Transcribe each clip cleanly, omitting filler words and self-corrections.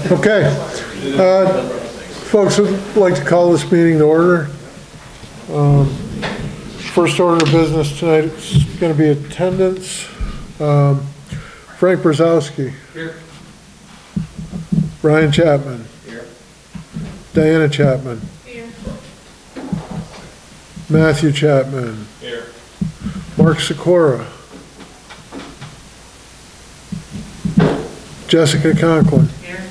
Okay. Folks, I'd like to call this meeting to order. First order of business tonight is going to be attendance. Frank Brzezowski. Here. Brian Chapman. Here. Diana Chapman. Here. Matthew Chapman. Here. Mark Sikora. Jessica Conklin. Here.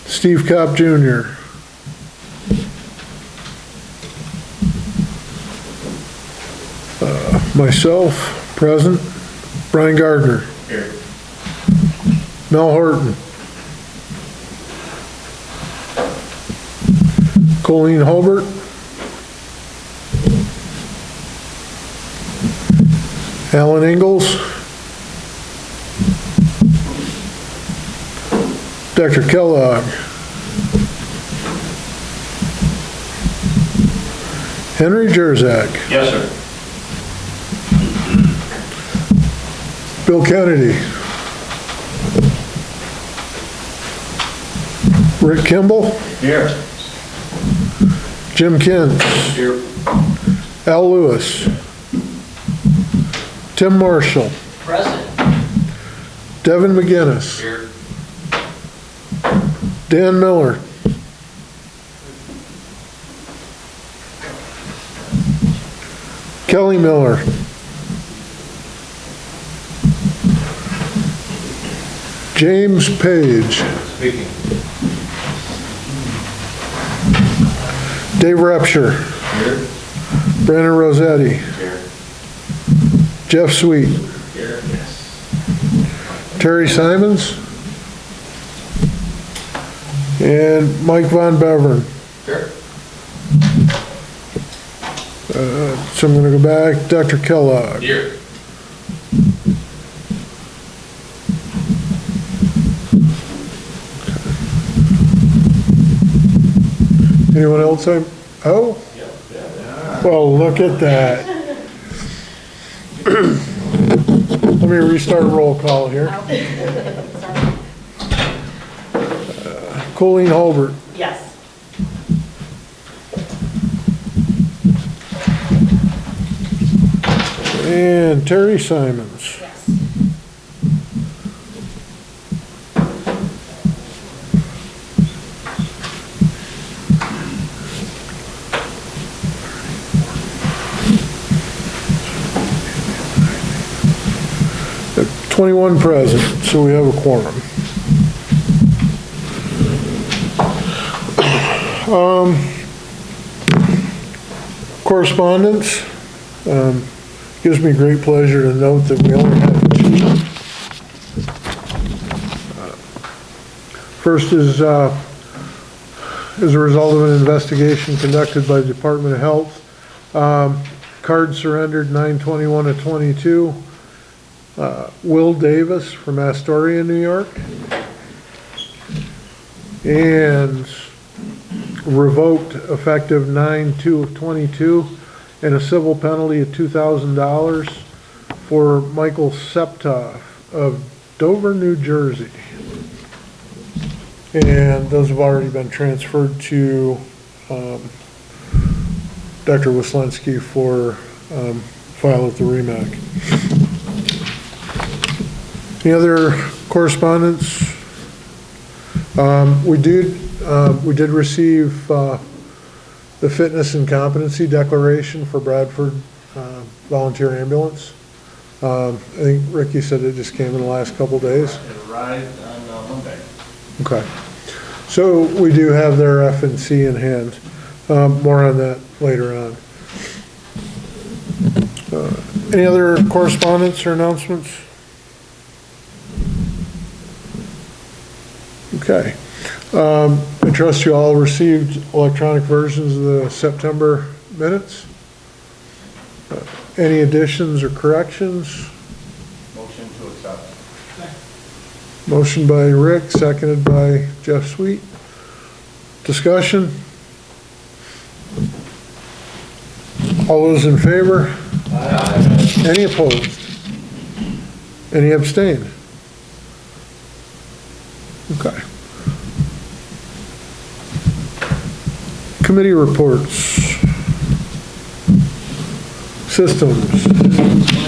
Steve Kopp Jr. Myself, present. Brian Gardner. Here. Mel Horton. Colleen Holbert. Alan Ingalls. Dr. Kellogg. Henry Jerzak. Yes, sir. Bill Kennedy. Rick Kimball. Here. Jim Kent. Here. Al Lewis. Tim Marshall. Present. Devin McGinnis. Here. Dan Miller. Kelly Miller. James Page. Speaking. Dave Repsher. Here. Brandon Rossetti. Here. Jeff Sweet. Here. Yes. Terry Simons. And Mike Von Beveren. Here. So I'm going to go back. Dr. Kellogg. Here. Anyone else? Oh? Well, look at that. Let me restart roll call here. Colleen Holbert. Yes. And Terry Simons. Yes. At 21 present, so we have a quorum. Correspondence. Gives me great pleasure to note that we only have two. First is a result of an investigation conducted by the Department of Health. Card surrendered 9/21/22. Will Davis from Astoria, New York. And revoked effective 9/2/22. And a civil penalty of $2,000 for Michael Septoff of Dover, New Jersey. And those have already been transferred to Dr. Wislensky for file at the REMAC. Any other correspondence? We did receive the fitness and competency declaration for Bradford Volunteer Ambulance. I think Ricky said it just came in the last couple days. It arrived on Monday. Okay. So we do have their F&C in hand. More on that later on. Any other correspondence or announcements? Okay. I trust you all received electronic versions of the September minutes. Any additions or corrections? Motion to accept. Motion by Rick, seconded by Jeff Sweet. Discussion? All those in favor? Aye. Any opposed? Any abstain? Okay. Committee reports. Systems.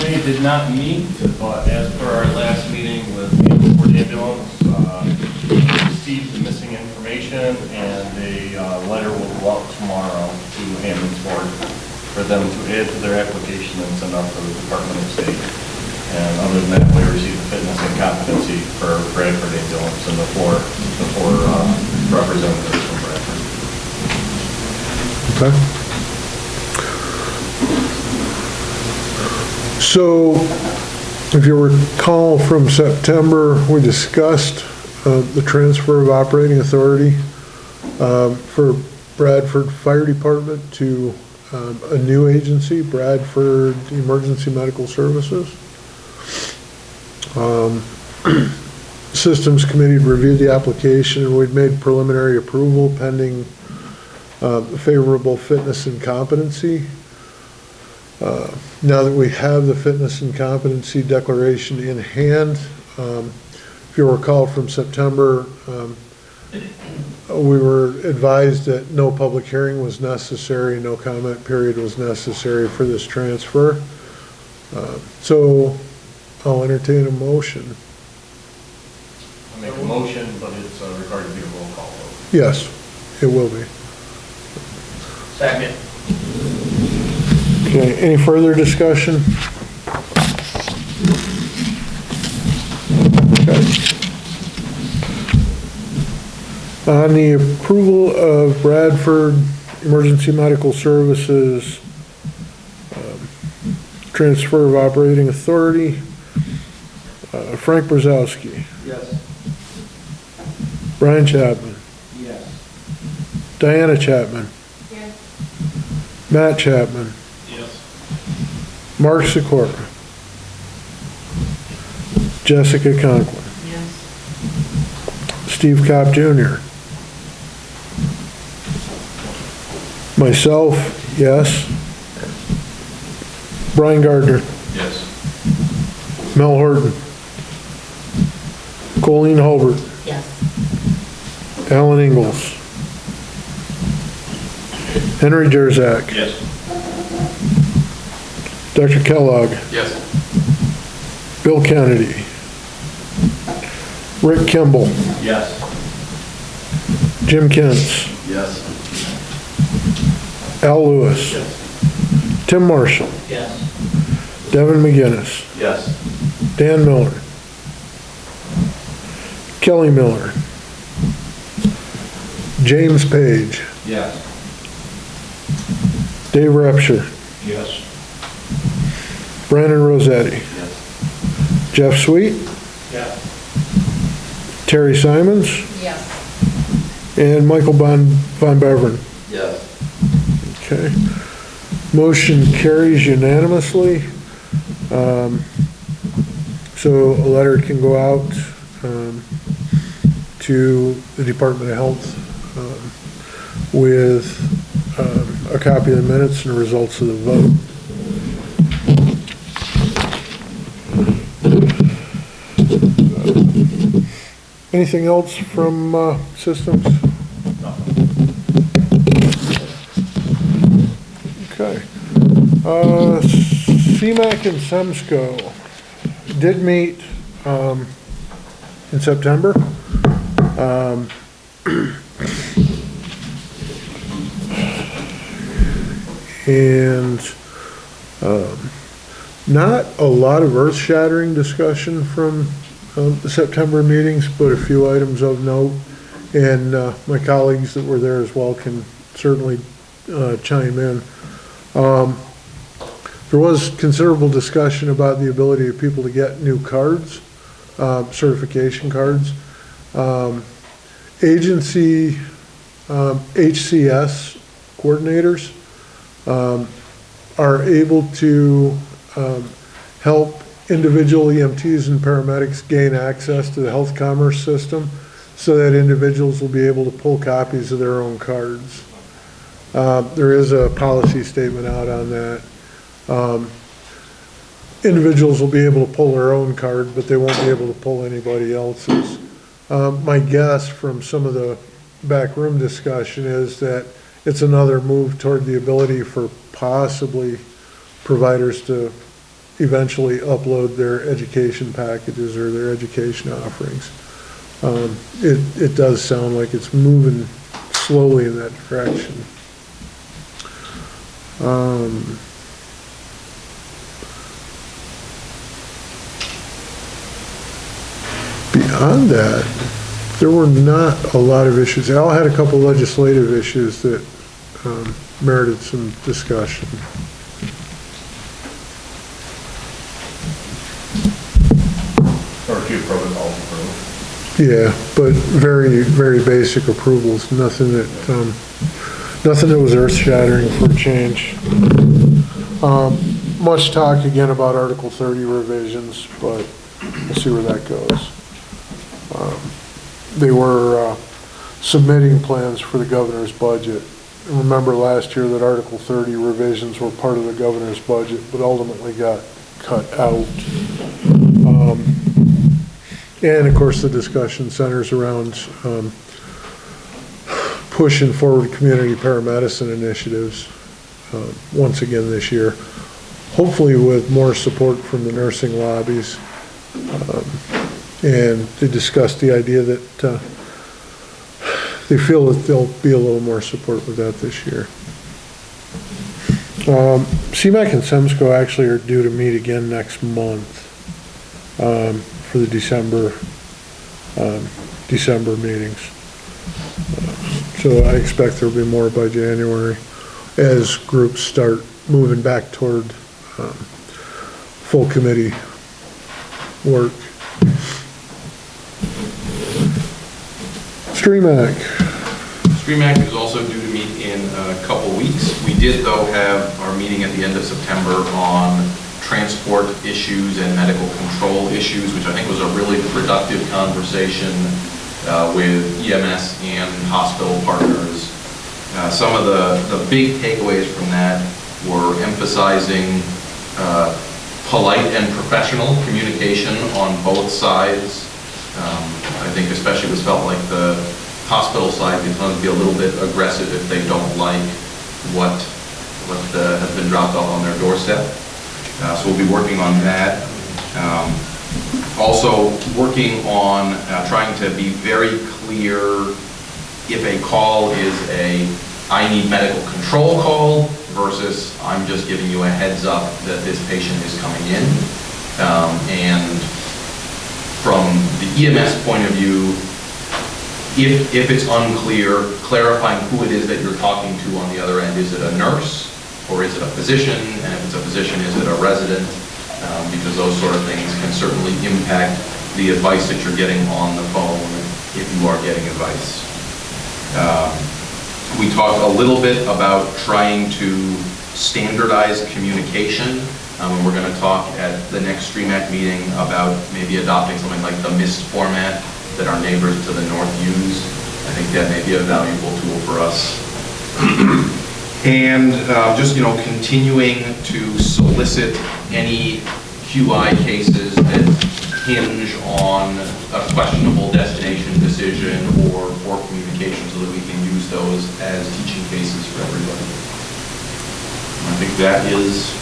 We did not meet, but as per our last meeting with the Ford ambulance, received the missing information, and a letter will go out tomorrow to ambulance board for them to add to their application and send off to the Department of State. And other than that, we received the fitness and competency for Bradford ambulance and the four representatives from Bradford. Okay. So, if you recall from September, we discussed the transfer of operating authority for Bradford Fire Department to a new agency, Bradford Emergency Medical Services. Systems Committee reviewed the application, and we'd made preliminary approval pending favorable fitness and competency. Now that we have the fitness and competency declaration in hand, if you recall from September, we were advised that no public hearing was necessary, no comment period was necessary for this transfer. So I'll entertain a motion. I'll make a motion, but it's required to be a roll call vote. Yes, it will be. Second. Okay, any further discussion? Okay. On the approval of Bradford Emergency Medical Services transfer of operating authority, Frank Brzezowski. Yes. Brian Chapman. Yes. Diana Chapman. Yes. Matt Chapman. Yes. Mark Sikora. Jessica Conklin. Yes. Steve Kopp Jr. Myself, yes. Brian Gardner. Yes. Mel Horton. Colleen Hulbert. Yes. Alan Ingalls. Henry Jerzak. Yes. Dr. Kellogg. Yes. Bill Kennedy. Rick Kimball. Yes. Jim Kentz. Yes. Al Lewis. Yes. Tim Marshall. Yes. Devin McGinnis. Yes. Dan Miller. Kelly Miller. James Page. Yes. Dave Repsher. Yes. Brandon Rossetti. Yes. Jeff Sweet. Yes. Terry Simons. Yes. And Michael Von Beveren. Yes. Okay. Motion carries unanimously. So a letter can go out to the Department of Health with a copy of the minutes and the results of the vote. Anything else from systems? Okay. CMAC and SEMSCO did meet in September. And not a lot of earth-shattering discussion from the September meetings, but a few items of note. And my colleagues that were there as well can certainly chime in. There was considerable discussion about the ability of people to get new cards, certification cards. Agency HCS coordinators are able to help individual EMTs and paramedics gain access to the health commerce system so that individuals will be able to pull copies of their own cards. There is a policy statement out on that. Individuals will be able to pull their own card, but they won't be able to pull anybody else's. My guess from some of the backroom discussion is that it's another move toward the ability for possibly providers to eventually upload their education packages or their education offerings. It does sound like it's moving slowly in that direction. Beyond that, there were not a lot of issues. Al had a couple legislative issues that merited some discussion. Or a few protocols approved. Yeah, but very, very basic approvals, nothing that was earth-shattering for a change. Much talk again about Article 30 revisions, but we'll see where that goes. They were submitting plans for the governor's budget. And remember last year that Article 30 revisions were part of the governor's budget, but ultimately got cut out. And of course, the discussion centers around pushing forward community paramedicine initiatives once again this year, hopefully with more support from the nursing lobbies. And they discussed the idea that they feel that there'll be a little more support with that this year. CMAC and SEMSCO actually are due to meet again next month for the December meetings. So I expect there'll be more by January as groups start moving back toward full committee work. STREMAC. STREMAC is also due to meet in a couple weeks. We did, though, have our meeting at the end of September on transport issues and medical control issues, which I think was a really productive conversation with EMS and hospital partners. Some of the big takeaways from that were emphasizing polite and professional communication on both sides. I think especially it was felt like the hospital side is going to be a little bit aggressive if they don't like what has been dropped off on their doorstep. So we'll be working on that. Also working on trying to be very clear if a call is a I need medical control call versus I'm just giving you a heads up that this patient is coming in. And from the EMS point of view, if it's unclear, clarifying who it is that you're talking to on the other end. Is it a nurse or is it a physician? And if it's a physician, is it a resident? Because those sort of things can certainly impact the advice that you're getting on the phone if you are getting advice. We talked a little bit about trying to standardize communication. And we're going to talk at the next STREMAC meeting about maybe adopting something like the MIST format that our neighbors to the north use. I think that may be a valuable tool for us. And just, continuing to solicit any QI cases that hinge on a questionable destination decision or communication so that we can use those as teaching cases for everybody. I think that is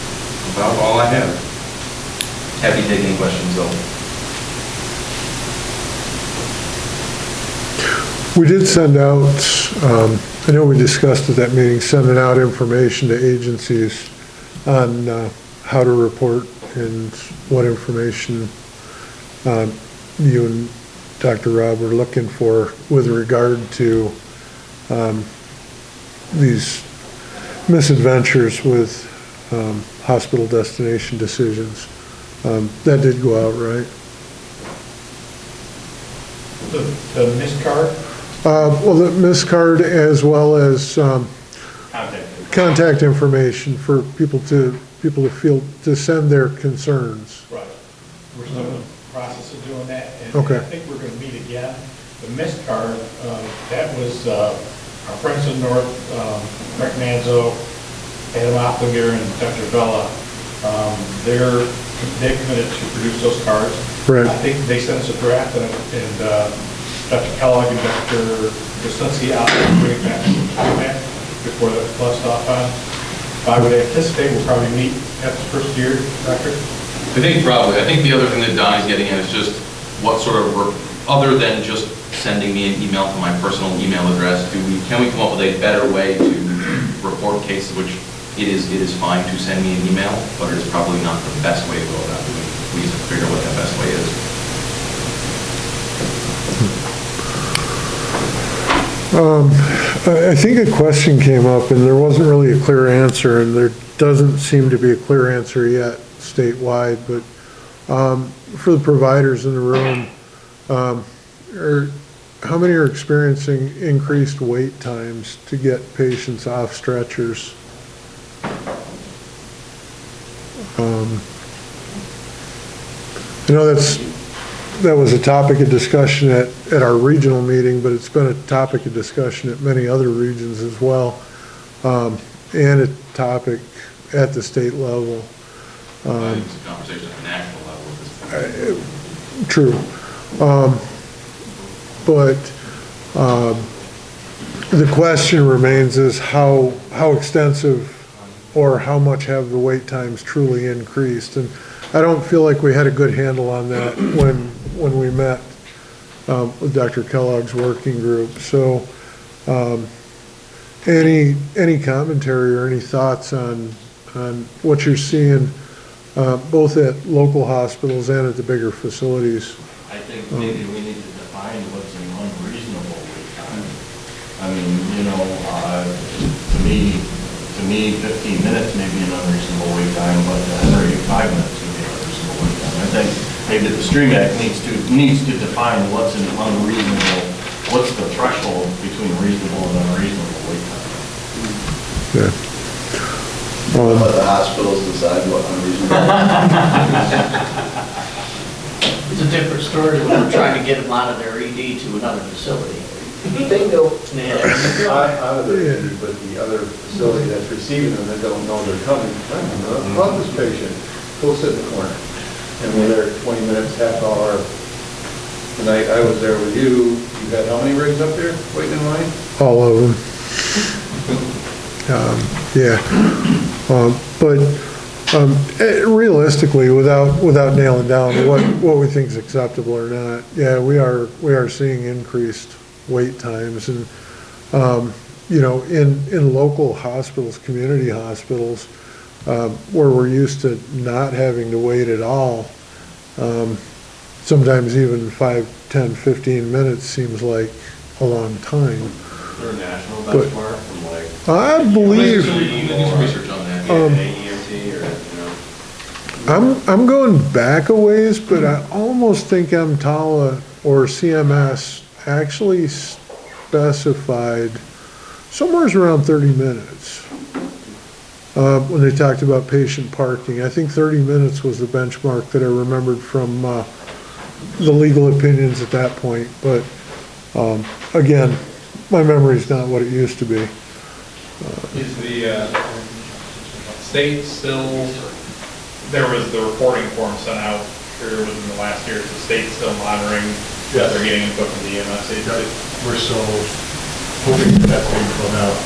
about all I have. Happy to take any questions though. We did send out, I know we discussed at that meeting, sending out information to agencies on how to report and what information you and Dr. Rob are looking for with regard to these misadventures with hospital destination decisions. That did go out, right? The missed card? Well, the MIST card as well as contact information for people to send their concerns. Right. We're still in the process of doing that. And Okay. I think we're going to meet again. The missed card, that was our friends in North, Rick Manzo, Adam Opplinger, and Dr. Vella. They're committed to produce those cards. Right. I think they sent us a draft, and Dr. Kellogg and Dr. Brzezinski out there and bring it back to the back before the bus stop on. I would anticipate we'll probably meet at the first year, Doctor. I think probably. I think the other thing that Donnie's getting at is just what sort of, other than just sending me an email to my personal email address, can we come up with a better way to report cases, which it is fine to send me an email, but it is probably not the best way to go about doing it. We need to figure out what that best way is. I think a question came up and there wasn't really a clear answer, and there doesn't seem to be a clear answer yet statewide, but for the providers in the room, how many are experiencing increased wait times to get patients off stretchers? I know that was a topic of discussion at our regional meeting, but it's been a topic of discussion at many other regions as well, and a topic at the state level. I think it's a conversation at the national level at this point. True. But the question remains is how extensive or how much have the wait times truly increased? And I don't feel like we had a good handle on that when we met with Dr. Kellogg's working group. So any commentary or any thoughts on what you're seeing both at local hospitals and at the bigger facilities? I think maybe we need to define what's an unreasonable wait time. I mean, you know, to me, 15 minutes may be an unreasonable wait time, but every 5 minutes would be an unreasonable wait time. I think maybe the Stream Act needs to define what's an unreasonable, what's the threshold between reasonable and unreasonable wait time. Yeah. Let the hospitals decide what unreasonable. It's a different story when we're trying to get them out of their ED to another facility. Bingo. Yeah. Out of their ED, but the other facility that's receiving them, they don't know they're coming. I don't know, love this patient, go sit in the corner. And we're there 20 minutes, half hour. The night I was there with you, you had how many rigs up there waiting in line? All of them. Yeah. But realistically, without nailing down what we think is acceptable or not, yeah, we are seeing increased wait times, and you know, in local hospitals, community hospitals, where we're used to not having to wait at all, sometimes even 5, 10, 15 minutes seems like a long time. Is there a national benchmark from like? I believe. You can do some research on that. AEMT or, you know? I'm going back a ways, but I almost think EMTALA or CMS actually specified somewhere around 30 minutes when they talked about patient parking. I think 30 minutes was the benchmark that I remembered from the legal opinions at that point. But again, my memory's not what it used to be. Is the state still, there was the reporting form sent out here within the last year, is the state still monitoring that they're getting input from the EMS agency? We're still hoping that's being filled out.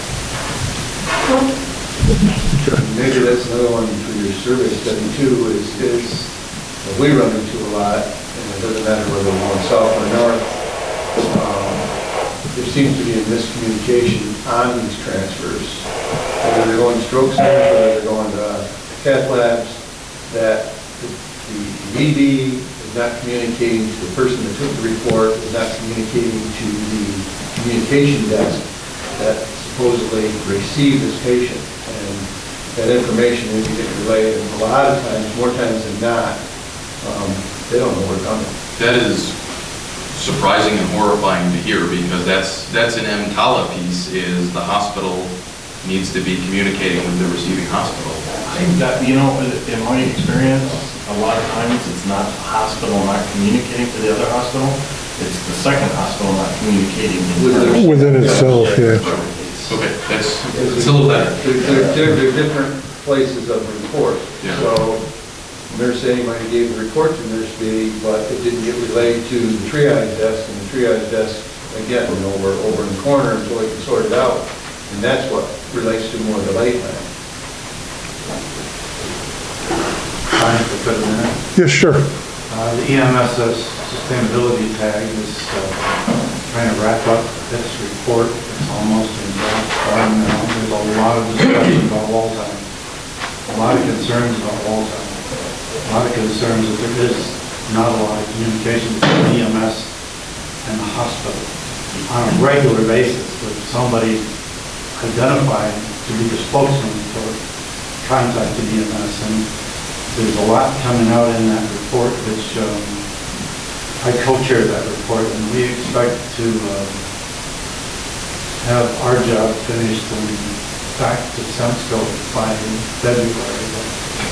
Maybe that's another one for your survey study too, is we run into a lot, and it doesn't matter whether we're going south or north. There seems to be a miscommunication on these transfers. Whether they're going to stroke centers, whether they're going to cath labs, that the ED is not communicating to the person that took the report, is not communicating to the communication desk that supposedly received this patient. And that information is getting relayed, and a lot of times, more times than not, they don't know where it's coming. That is surprising and horrifying to hear, because that's an EMTALA piece, is the hospital needs to be communicating with the receiving hospital. I think that, you know, in my experience, a lot of times it's not the hospital not communicating to the other hospital, it's the second hospital not communicating Within itself, yeah. Okay, it's a little better. They're different places of report. Yeah. So Nurse A might have gave the report to Nurse B, but it didn't get relayed to the triage desk, and the triage desk, again, went over in the corner until they could sort it out. And that's what relates to more delay time. Fine, for a minute. Yes, sure. The EMSS sustainability tag is trying to wrap up its report. It's almost in draft form now. There's a lot of discussion about wall time, a lot of concerns about wall time, a lot of concerns that there is not a lot of communication between EMS and the hospital. On a regular basis, with somebody identifying to be the spokesman for contacting EMS, and there's a lot coming out in that report, which I co-chair that report, and we expect to have our job finished and back to Semsco by February.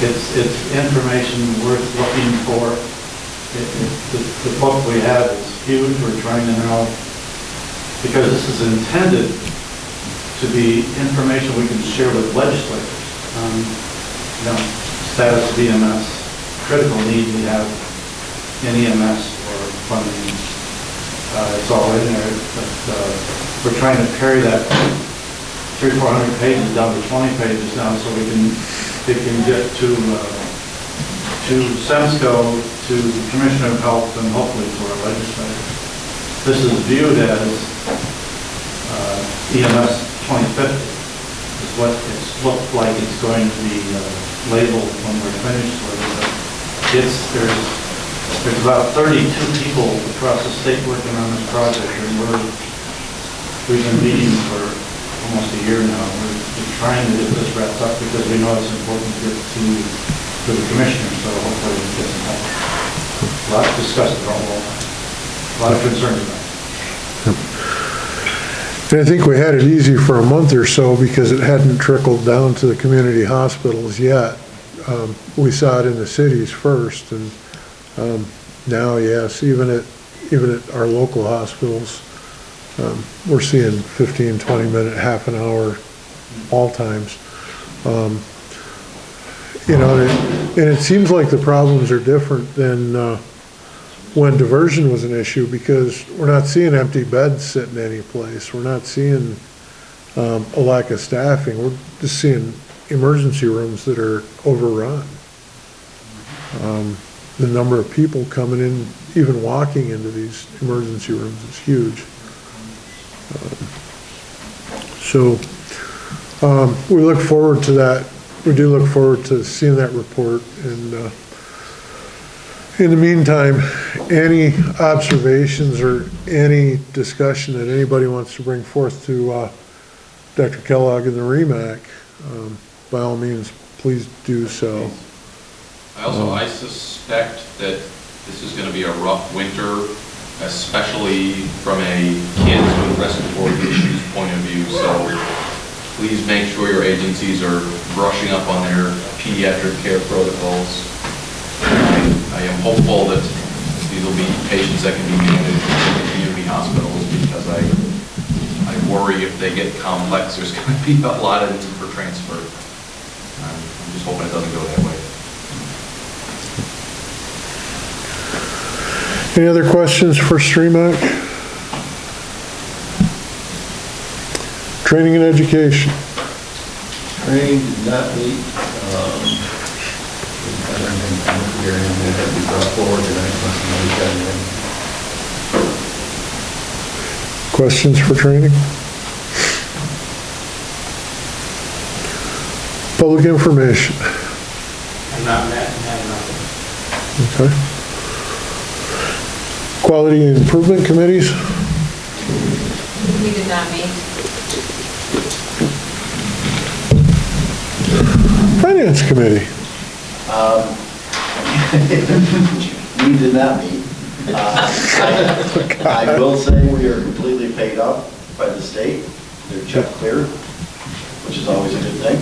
It's information worth looking for. The book we have is huge. We're trying to know, because this is intended to be information we can share with legislators. Status of EMS, critical need we have in EMS for funding. It's all in there, but we're trying to carry that 300-400 pages down to 20 pages now, so it can get to Semsco, to the Commissioner of Health, and hopefully to our legislators. This is viewed as EMS 2050, is what it's looked like it's going to be labeled when we're finished with it. There's about 32 people across the state working on this project, and we've been meeting for almost a year now. We're trying to get this wrapped up because we know it's important to get to the commissioner, so hopefully we can get some help. A lot discussed about all that. A lot of concerns about it. And I think we had it easy for a month or so because it hadn't trickled down to the community hospitals yet. We saw it in the cities first, and now, yes, even at our local hospitals, we're seeing 15, 20-minute, half an hour all times. And it seems like the problems are different than when diversion was an issue, because we're not seeing empty beds sitting any place. We're not seeing a lack of staffing. We're just seeing emergency rooms that are overrun. The number of people coming in, even walking into these emergency rooms, is huge. So we look forward to that. We do look forward to seeing that report. And in the meantime, any observations or any discussion that anybody wants to bring forth to Dr. Kellogg and the REMAC, by all means, please do so. I suspect that this is going to be a rough winter, especially from a kids with respiratory issues point of view. So please make sure your agencies are brushing up on their pediatric care protocols. I am hopeful that these will be patients that can be managed in the community hospitals, because I worry if they get complex, there's going to be a lot of need for transfer. I'm just hoping it doesn't go that way. Any other questions for STREMAC? Training and education. Training did not meet. I don't think I'm hearing that had to be brought forward tonight. Questions for training? Public information. I'm not met and have nothing. Okay. Quality and improvement committees? We did not meet. Finance committee? We did not meet. I will say we are completely paid up by the state. They're check cleared, which is always a good thing.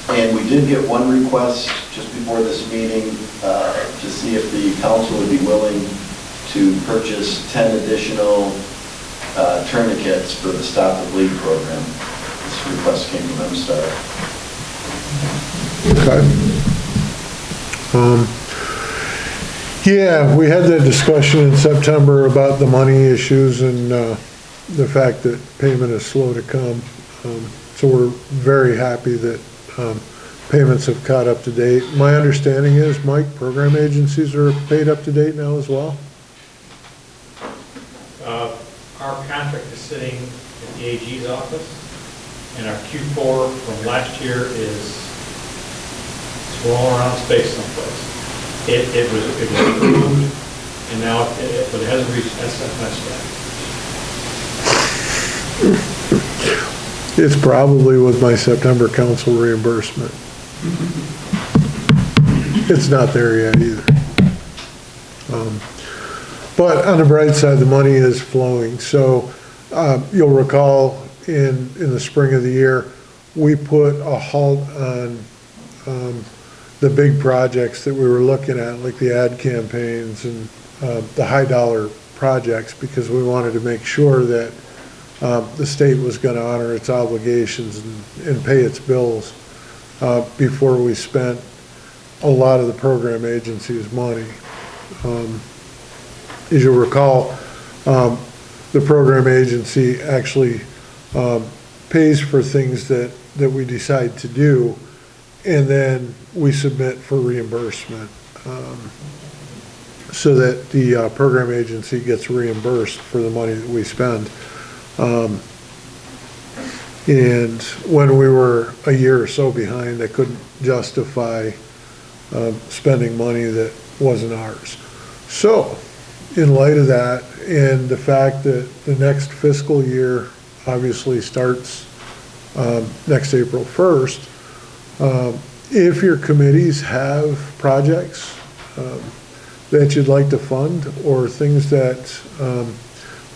And we did get one request just before this meeting to see if the council would be willing to purchase 10 additional tourniquets for the Stop the Bleed program. This request came from MSTAR. Okay. Yeah, we had that discussion in September about the money issues and the fact that payment is slow to come. So we're very happy that payments have caught up to date. My understanding is, Mike, program agencies are paid up to date now as well? Our contract is sitting at the AG's office, and our Q4 from last year is rolling around space someplace. It was approved, and now, but it hasn't reached SFS yet. It's probably with my September council reimbursement. It's not there yet either. But on the bright side, the money is flowing. So you'll recall in the spring of the year, we put a halt on the big projects that we were looking at, like the ad campaigns and the high dollar projects, because we wanted to make sure that the state was going to honor its obligations and pay its bills before we spent a lot of the program agency's money. As you'll recall, the program agency actually pays for things that we decide to do, and then we submit for reimbursement so that the program agency gets reimbursed for the money that we spend. And when we were a year or so behind, I couldn't justify spending money that wasn't ours. So, in light of that, and the fact that the next fiscal year obviously starts next April 1st, if your committees have projects that you'd like to fund or things that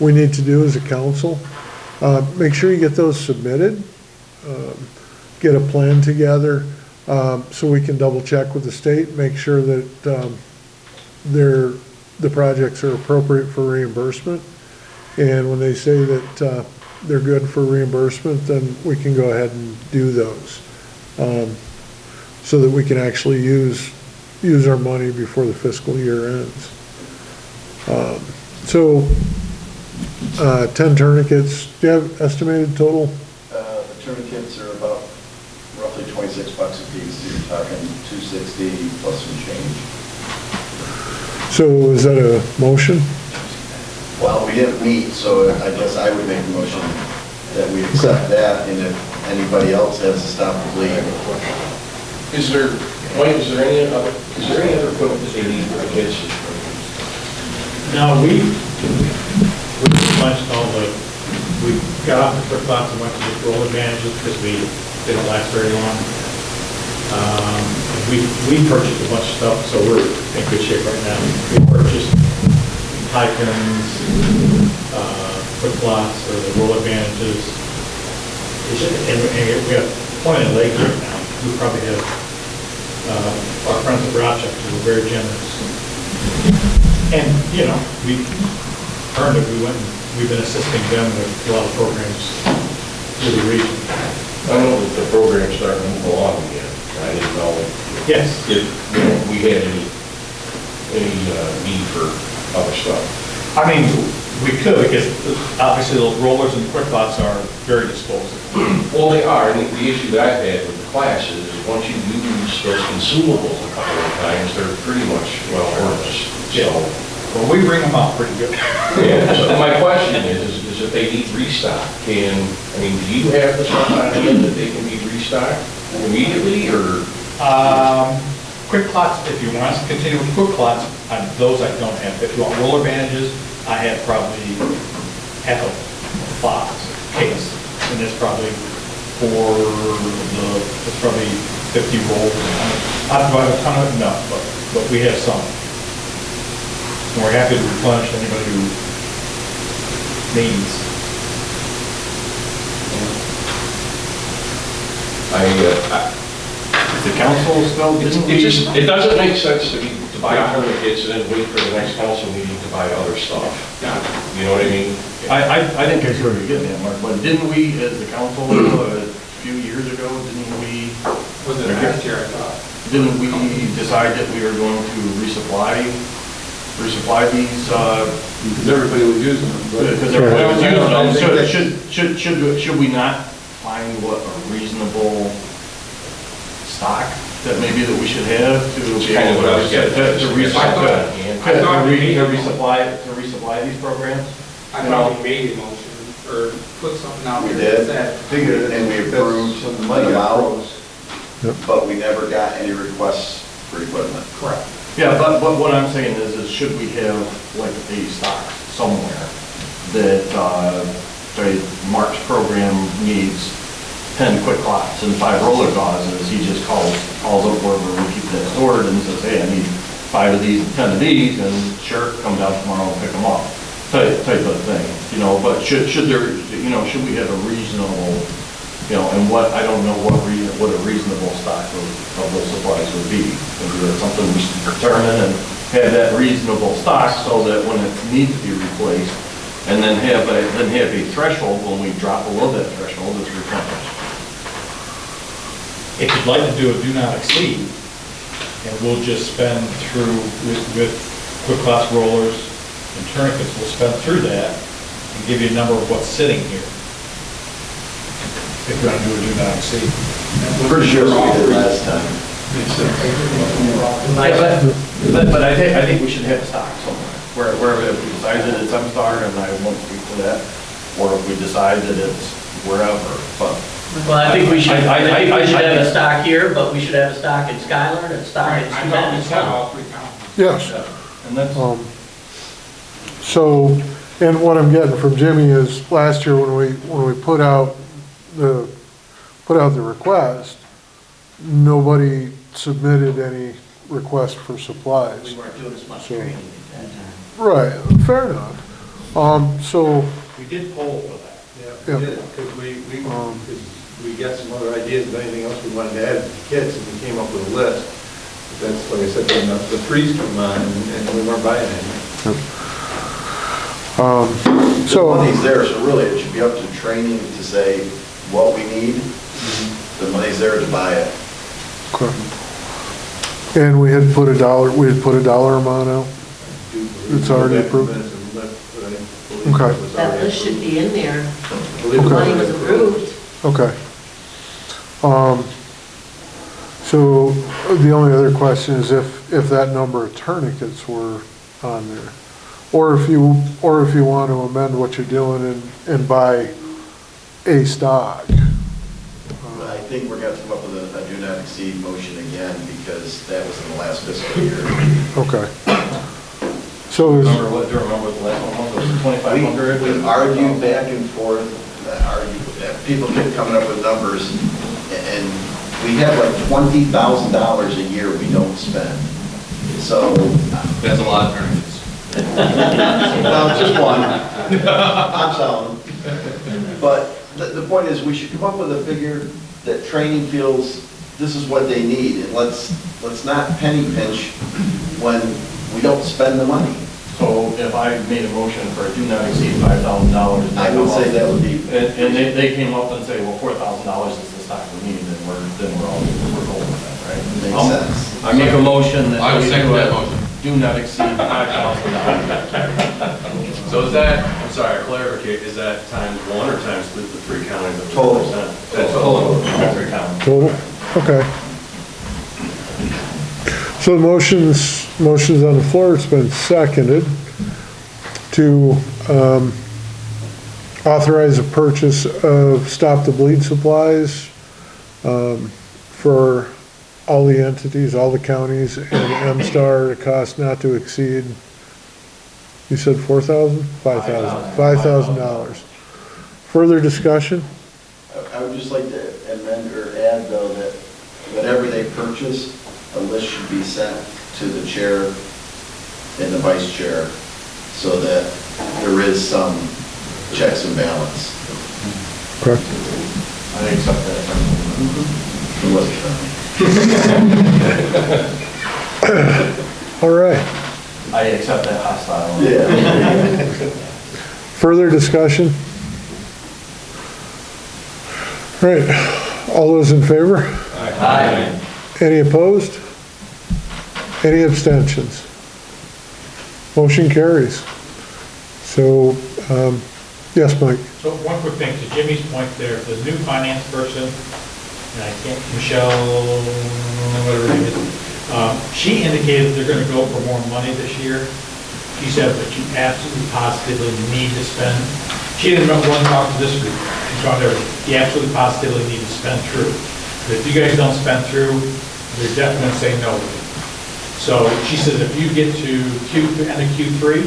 we need to do as a council, make sure you get those submitted, get a plan together so we can double check with the state, make sure that the projects are appropriate for reimbursement. And when they say that they're good for reimbursement, then we can go ahead and do those so that we can actually use our money before the fiscal year ends. So 10 tourniquets, do you have estimated total? The tourniquets are about roughly $26 a piece, so you're talking $260 plus some change. So is that a motion? Well, we didn't meet, so I guess I would make a motion that we accept that, and if anybody else has to stop the bleed. Is there any other equipment that they need for the kids? No, we punched we got off the flip flops and went to just roll advantages because they don't last very long. We purchased a bunch of stuff, so we're in good shape right now. We purchased high pins, flip flops, or the roll advantages. And we have plenty of legs right now. We probably have our friends at Rochester who were very generous. And, you know, we earned it. We've been assisting them with a lot of programs through the region. I know that the program's starting to move along again. I didn't know Yes. if we had any need for other stuff. I mean, we could, because obviously those rollers and quick lots are very disposable. Well, they are, and the issue that I've had with the classes is once you use those consumables a couple of times, they're pretty much, well, worthless. So, Well, we bring them out pretty good. yeah, so my question is if they need restock, do you have the stuff on hand that they can be restocked immediately, or? Quick clots, if you want us to continue with quick clots, those I don't have. If you want roller bandages, I have probably half a box case, and that's probably it's probably 50 rolls. I don't have a ton of it, no, but we have some. And we're happy to replenish anybody who needs. The council still, it doesn't make sense to buy tourniquets and then wait for the next council meeting to buy other stuff. You know what I mean? I think I sort of get that, Mark, but didn't we, as the council, a few years ago, didn't we Was it last year, I thought? Didn't we decide that we were going to resupply these, Because everybody was using them. because everybody was using them, so should we not find what a reasonable stock that maybe that we should have to be kind of able what I was getting at. to resupply these programs? I thought we made a motion or put something out We there did. that Figured, and we approved Some an money amount, Yep. but we never got any requests for equipment. correct. Yeah, but what I'm saying is should we have like a stock somewhere that, say, Mark's program needs 10 quick clots and 5 roller gauzes, he just calls up wherever we keep that stored and says, hey, I need 5 of these and 10 of these, and sure, come down tomorrow and pick them up, type of thing, you know, but should there, you know, should we have a reasonable, you know, and what, I don't know what a reasonable stock of those supplies would be. Maybe that's something we should determine and have that reasonable stock so that when it needs to be replaced, and then have a threshold, when we drop below that threshold, it's replenished. If you'd like to do a do not exceed, and we'll just spend through with quick class rollers and tourniquets, we'll spend through that and give you a number of what's sitting here. If you're gonna do a do not exceed. Pretty sure we did last time. But I think we should have a stock somewhere, wherever, if we decide that it's M-Star, and I won't speak for that, or if we decide that it's wherever, but. Well, I think we should, I have a stock here, but we should have a stock in Skylar and a stock in I thought we Cement. said all 3 counties. Yes. And that's, So, and what I'm getting from Jimmy is last year when we put out the request, nobody submitted any request for supplies. We weren't doing as much So- training at that time. Right, fair enough. So, We did poll for that. Yeah, we Yeah. did, because we got some other ideas of anything else we wanted to add to the kits, and we came up with a list. But that's, like I said, when the freeze came on, and we weren't buying any. The so, money's there, so really it should be up to training to say what we need. The money's there to buy it. okay. And we had put a dollar amount out? It's already approved? Okay. That list should be in there. Believe it The or money not, was approved. Okay. So the only other question is if that number of tourniquets were on there, or if you want to amend what you're doing and buy a stock. I think we're going to come up with a do not exceed motion again, because that was in the last fiscal year. Okay. So is, do you remember what the last one was? It was 2,500? We argued back and forth, people kept coming up with numbers, and we have like $20,000 a year we don't spend. So, That's a lot of tournaments. no, just one. I'm selling them. But the point is, we should come up with a figure that training feels this is what they need, and let's not penny pinch when we don't spend the money. So if I made a motion for a do not exceed $5,000. I would say that would be. And they came up and say, well, $4,000 is the stock we need, then we're all, we're going with that, right? Makes sense. I make a motion that. I would we second do a that motion. Do not exceed $5,000. So is that, I'm sorry, clarificate, is that times 1 or times the 3 counties of Total. 1%? That's total, every count. total, okay. So the motion's on the floor, it's been seconded to authorize the purchase of Stop the Bleed supplies for all the entities, all the counties, and M-Star, at a cost not to exceed, you said $4,000? $5,000. $5,000. Further discussion? I would just like to amend or add, though, that whatever they purchase, a list should be sent to the chair and the vice chair, so that there is some checks and balance. Correct. I accept that. It wasn't funny. All right. I accept that hostile. Yeah. Further discussion? All right, all those in favor? Aye. Any opposed? Any abstentions? Motion carries. So, yes, Mike? So one quick thing, to Jimmy's point there, the new finance person, and I can't, Michelle, whatever her name is, she indicated they're gonna go for more money this year. She said that you absolutely positively need to spend, she didn't want to talk to this group, she talked to everyone, you absolutely positively need to spend through. But if you guys don't spend through, they're definitely gonna say no. So she says if you get to end of Q3,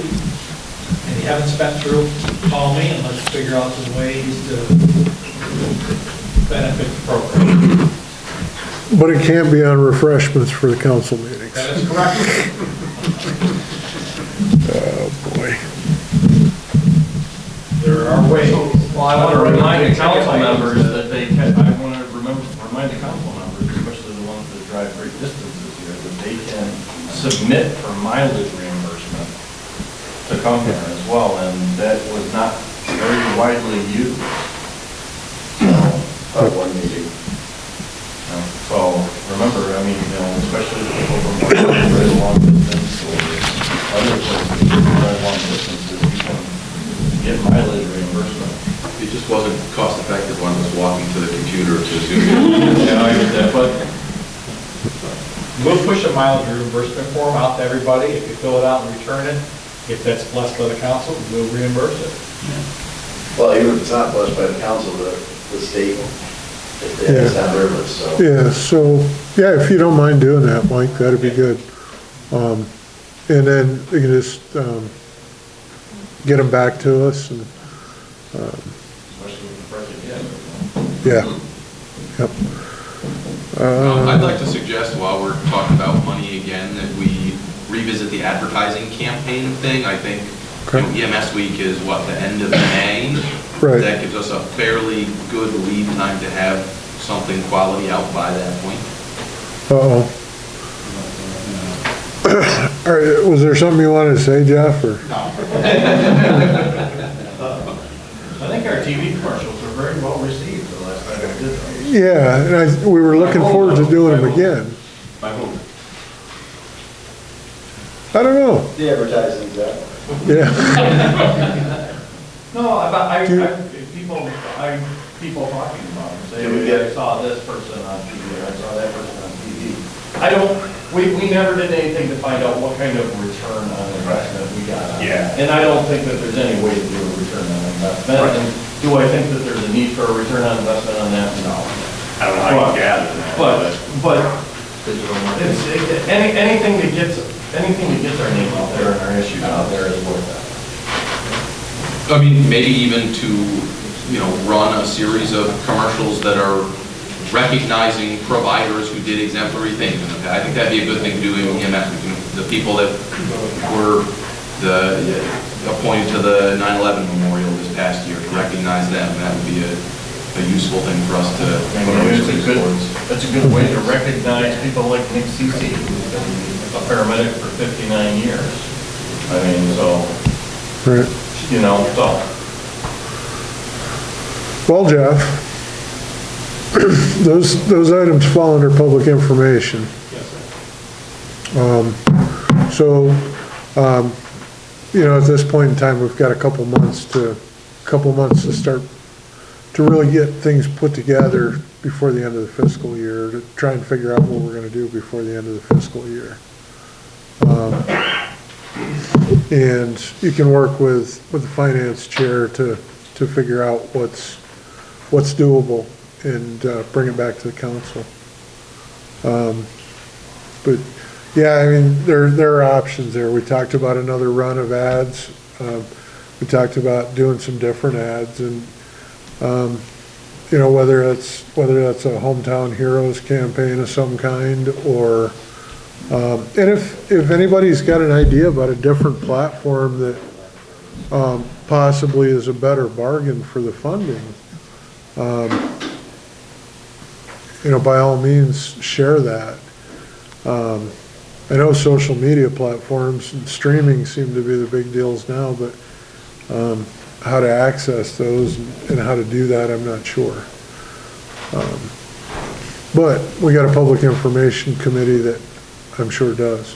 and you haven't spent through, call me and let's figure out some ways to benefit the program. But it can't be on refreshments for the council meetings. That is correct. Oh, boy. There are ways. Well, I want to remind the council members that I want to remind the council members, especially the ones that drive great distances here, that they can submit for mileage reimbursement to come here as well, and that was not very widely used. One meeting. So remember, I mean, especially the people from very long distance or other places that drive long distances, you can get mileage reimbursement. It just wasn't cost effective when I was walking to the computer to Zoom in. Yeah, I get that, but We'll push a mileage reimbursement form out to everybody. If you fill it out and return it, if that's blessed by the council, we'll reimburse it. Well, even if it's not blessed by the council, the state, it's not riverless, so. Yeah, so, yeah, if you don't mind doing that, Mike, that'd be good. And then you can just, get them back to us and, especially with the price of gas. yeah. Yep. I'd like to suggest, while we're talking about money again, that we revisit the advertising campaign thing. I think EMS week is what, the end of May? Right. That gives us a fairly good lead time to have something quality out by that point. Uh-oh. All right, was there something you wanted to say, Jeff, or? I think our TV commercials were very well received the last time we did them. Yeah, and we were looking forward to doing them again. By whom? I don't know. The advertising, exactly. Yeah. No, people talking about it, say, I saw this person on TV, or I saw that person on TV. We never did anything to find out what kind of return on investment we got on it. Yeah. And I don't think that there's any way to do a return on investment. And do I think that there's a need for a return on investment on that? No. I don't know how you gather that. But it's, anything that gets our name out there and our issues out there is worth that. I mean, maybe even to, run a series of commercials that are recognizing providers who did exemplary things. Okay, I think that'd be a good thing to do in EMS. The people that were appointed to the 9/11 memorial this past year, to recognize them, that would be a useful thing for us to. That's a good way to recognize people like Nick Cece, who's been a paramedic for 59 years. I mean, so, Right. so. Well, Jeff, those items fall under public information. So, at this point in time, we've got a couple months to start to really get things put together before the end of the fiscal year, to try and figure out what we're gonna do before the end of the fiscal year. And you can work with the finance chair to figure out what's doable and bring it back to the council. But yeah, I mean, there are options there. We talked about another run of ads. We talked about doing some different ads, and whether that's a hometown heroes campaign of some kind, or and if anybody's got an idea about a different platform that possibly is a better bargain for the funding, by all means, share that. I know social media platforms and streaming seem to be the big deals now, but how to access those and how to do that, I'm not sure. But we got a public information committee that I'm sure does.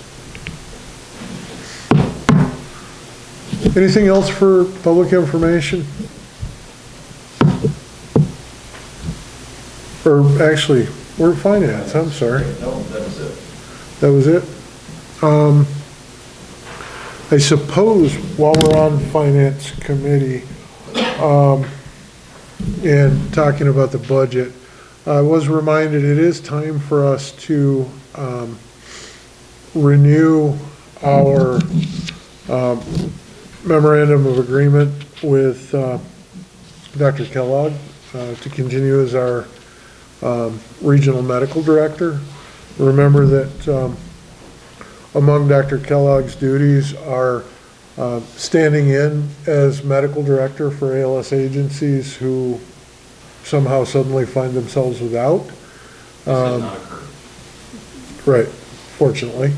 Anything else for public information? Or actually, we're at finance, I'm sorry. No, that was it. That was it? I suppose while we're on finance committee, and talking about the budget, I was reminded it is time for us to, renew our, memorandum of agreement with, Dr. Kellogg, to continue as our, regional medical director. Remember that, among Dr. Kellogg's duties are standing in as medical director for ALS agencies who somehow suddenly find themselves without. This has not occurred. Right, fortunately.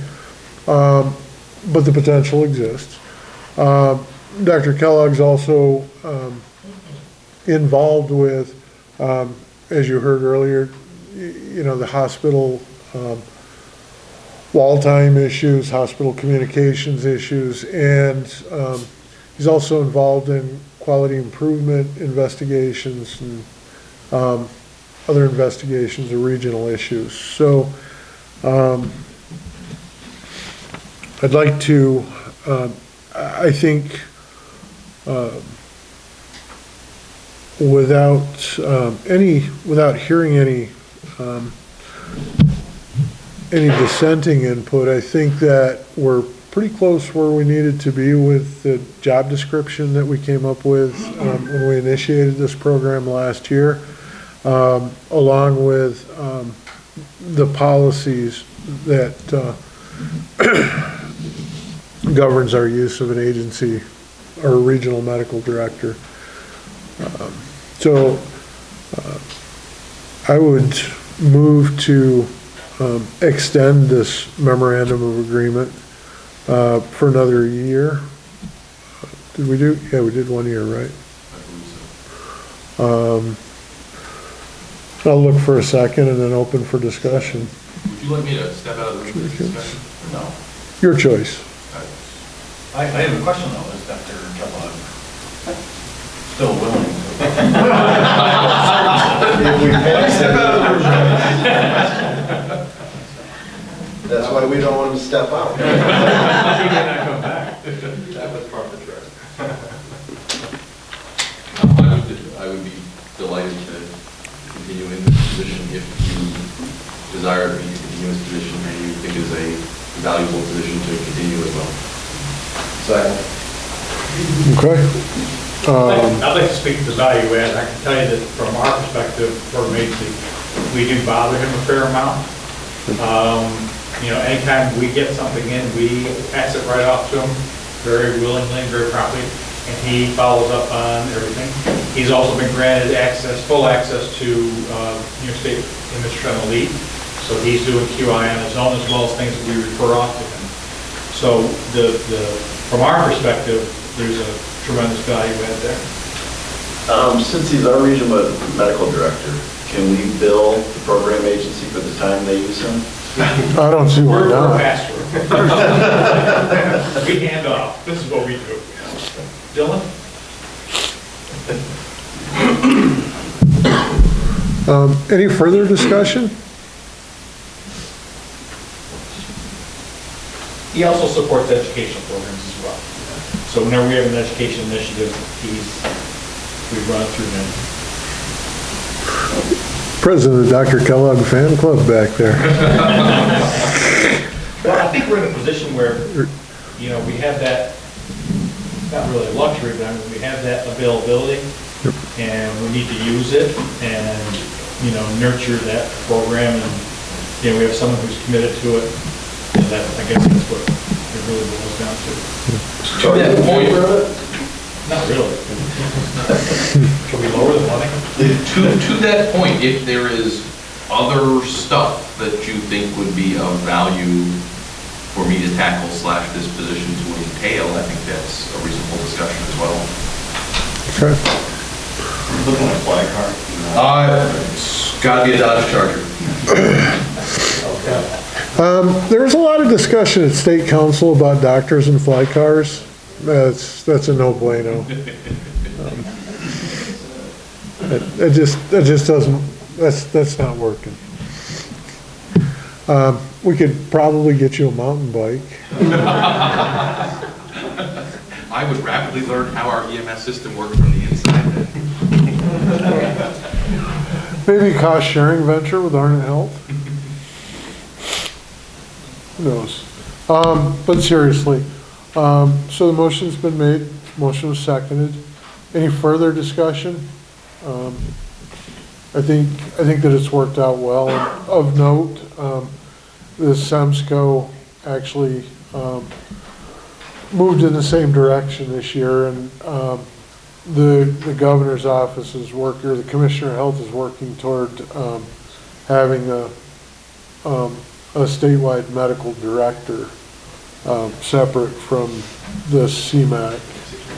But the potential exists. Dr. Kellogg's also involved with, as you heard earlier, you know, the hospital wall time issues, hospital communications issues, and he's also involved in quality improvement investigations and other investigations of regional issues. So I'd like to, I think, without hearing any dissenting input, I think that we're pretty close where we needed to be with the job description that we came up with when we initiated this program last year, along with the policies that governs our use of an agency or a regional medical director. So I would move to extend this memorandum of agreement for another year. Did we do? Yeah, we did 1 year, right? I'll look for a second and then open for discussion. Would you like me to step out of the room for this discussion? No. Your choice. I have a question though, is Dr. Kellogg still willing to? If we pass it, that's why we don't want him to step out. He may not come back. That was part of the trick. I would be delighted to continue in this position if you desire me to continue in this position and you think it is a valuable position to continue as well. Okay. I'd like to speak to value add. I can tell you that from our perspective, for Macy, we do bother him a fair amount. You know, anytime we get something in, we pass it right off to him very willingly, very promptly, and he follows up on everything. He's also been granted access, full access to New York State Image Trend Elite, so he's doing QI on his own as well as things that we refer off to him. So from our perspective, there's a tremendous value add there. Since he's our regional medical director, can we bill the program agency for the time they use him? I don't see why We're not. pass-through. We hand off. This is what we do. Dylan? Any further discussion? He also supports educational programs as well. So whenever we have an education initiative, we run it through him. President of Dr. Kellogg Fan Club back there. Well, I think we're in a position where, you know, we have that, not really a luxury, but I mean, we have that availability, and we need to use it and, you know, nurture that program, and, you know, we have someone who's committed to it, and that, I guess that's what it really boils down to. To that point, Not really. Can we lower the money? to that point, if there is other stuff that you think would be of value for me to tackle / this position to entail, I think that's a reasonable discussion as well. Okay. Looking at a flag car. It's gotta be a Dodge Charger. There's a lot of discussion at state council about doctors and fly cars. That's a no bueno. It just doesn't, that's not working. We could probably get you a mountain bike. I would rapidly learn how our EMS system works from the inside. Maybe a cost sharing venture with Arnett Health. Who knows? But seriously, so the motion's been made, motion was seconded. Any further discussion? I think that it's worked out well. Of note, the SEMSCO actually moved in the same direction this year, and the governor's office is working, or the commissioner of health is working toward having a statewide medical director separate from the CMAC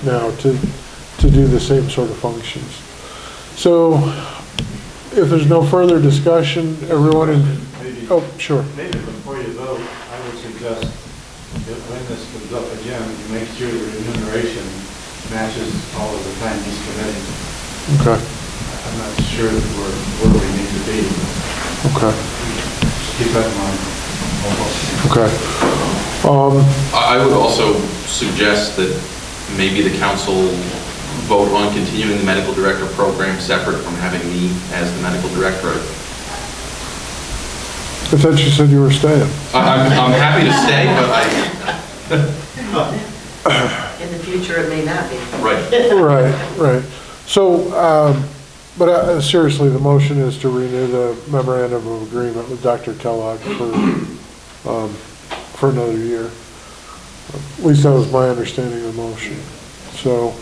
now to do the same sort of functions. So if there's no further discussion, everyone in, oh, sure. Maybe before you vote, I would suggest that when this comes up again, you make sure the remuneration matches all of the time he's committing. Okay. I'm not sure that we're where we need to be. Okay. Just keep that in mind. Okay. I would also suggest that maybe the council vote on continuing the medical director program separate from having me as the medical director. I thought you said you were staying. I'm happy to stay, but In the future, it may not be. Right. Right. So, but seriously, the motion is to renew the memorandum of agreement with Dr. Kellogg for another year. At least that was my understanding of the motion. So,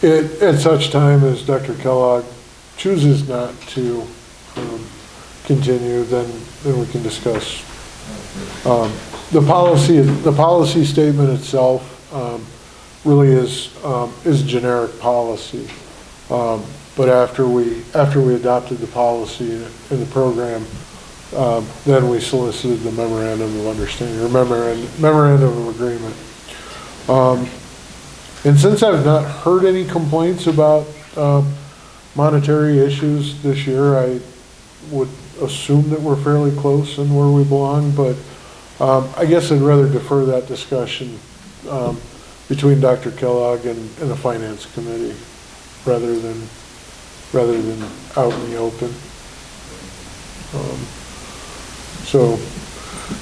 at such time as Dr. Kellogg chooses not to continue, then we can discuss. The policy statement itself really is generic policy. But after we adopted the policy in the program, then we solicited the memorandum of understanding, or memorandum of agreement. And since I've not heard any complaints about monetary issues this year, I would assume that we're fairly close in where we belong, but I guess I'd rather defer that discussion between Dr. Kellogg and the Finance Committee rather than out in the open. So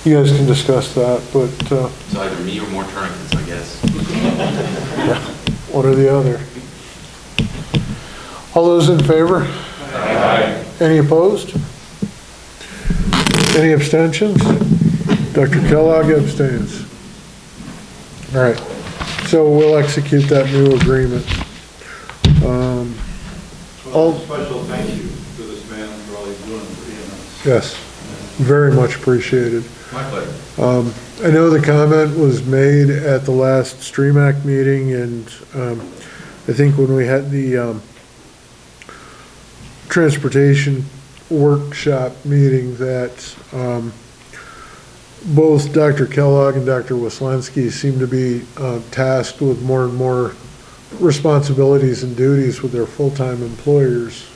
you guys can discuss that, but it's either me or more tourniquets, I guess. yeah, one or the other. All those in favor? Aye. Any opposed? Any abstentions? Dr. Kellogg abstains. All right, so we'll execute that new agreement. Well, special thank you to this man for all he's doing for EMS. Yes, very much appreciated. My pleasure. I know the comment was made at the last StreamAct meeting, and I think when we had the transportation workshop meeting that both Dr. Kellogg and Dr. Wislensky seem to be tasked with more and more responsibilities and duties with their full-time employers,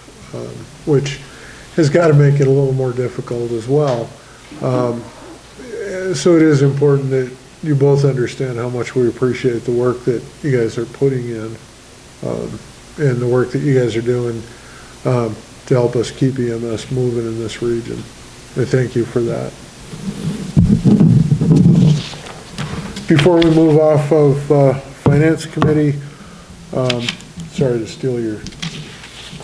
which has got to make it a little more difficult as well. So it is important that you both understand how much we appreciate the work that you guys are putting in and the work that you guys are doing to help us keep EMS moving in this region. I thank you for that. Before we move off of Finance Committee, sorry to steal your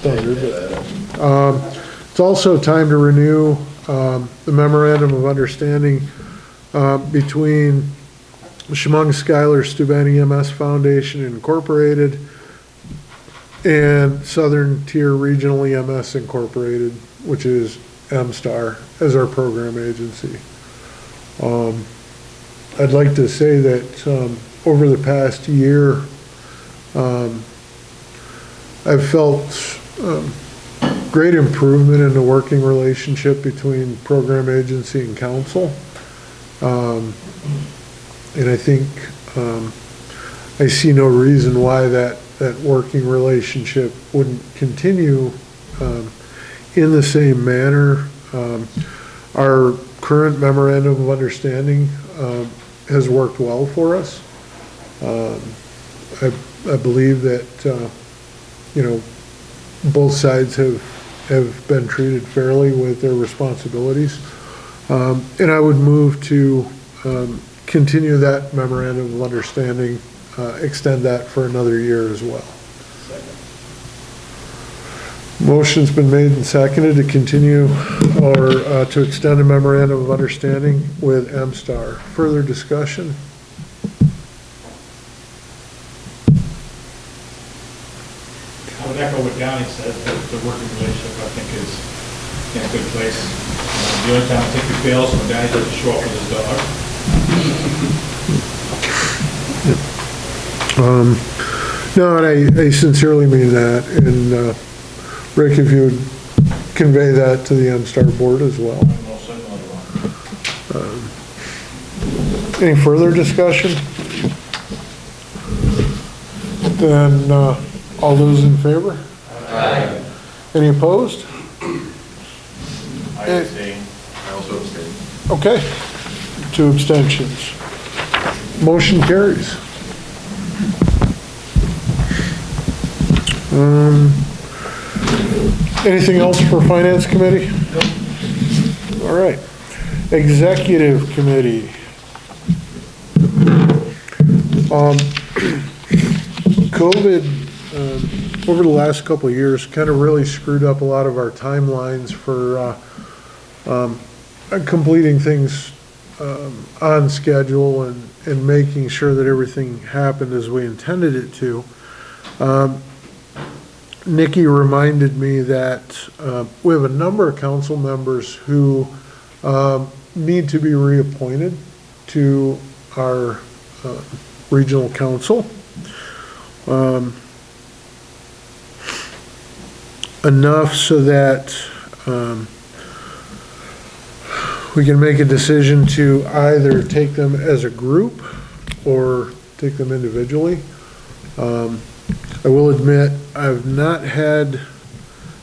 thunder, but it's also time to renew the memorandum of understanding between Chemung Schuyler Steuben EMS Foundation Incorporated and Southern Tier Regional EMS Incorporated, which is MSTAR, as our program agency. I'd like to say that over the past year, I've felt great improvement in the working relationship between program agency and council. And I think I see no reason why that working relationship wouldn't continue in the same manner. Our current memorandum of understanding has worked well for us. I believe that, you know, both sides have been treated fairly with their responsibilities. And I would move to continue that memorandum of understanding, extend that for another year as well. Motion's been made and seconded to continue or to extend a memorandum of understanding with M-Star. Further discussion? I would echo what Donnie said, that the working relationship, I think, is in a good place. The only time I think it fails when Donnie doesn't show up with his dog. No, and I sincerely mean that. And Rick, if you would convey that to the M-Star board as well. Any further discussion? Then all those in favor? Aye. Any opposed? I abstain. I also abstain. Okay, 2 abstentions. Motion carries. Anything else for Finance Committee? All right. Executive Committee. COVID, over the last couple of years, kind of really screwed up a lot of our timelines for completing things on schedule and making sure that everything happened as we intended it to. Nikki reminded me that we have a number of council members who need to be reappointed to our regional council. Enough so that we can make a decision to either take them as a group or take them individually. I will admit I've not had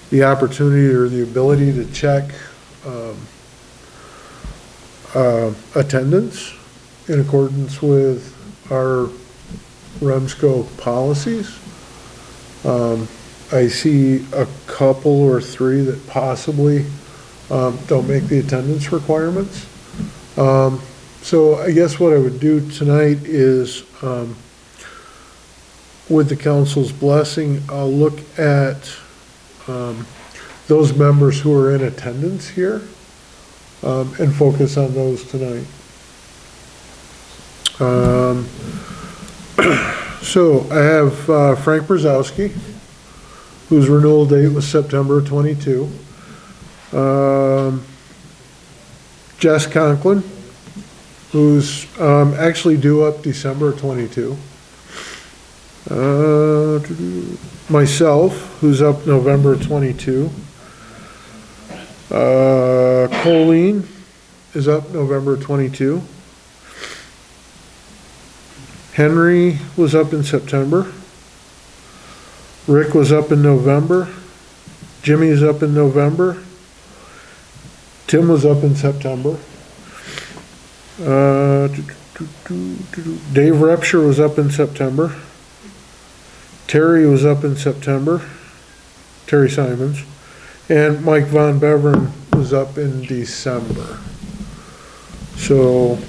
the opportunity or the ability to check attendance in accordance with our REMSCO policies. I see a couple or 3 that possibly don't make the attendance requirements. So I guess what I would do tonight is, with the council's blessing, I'll look at those members who are in attendance here and focus on those tonight. So I have Frank Brzezowski, whose renewal date was September 22. Jess Conklin, who's actually due up December 22. Myself, who's up November 22. Colleen is up November 22. Henry was up in September. Rick was up in November. Jimmy's up in November. Tim was up in September. Dave Repsher was up in September. Terry was up in September. Terry Simons. And Mike Von Beveren was up in December. So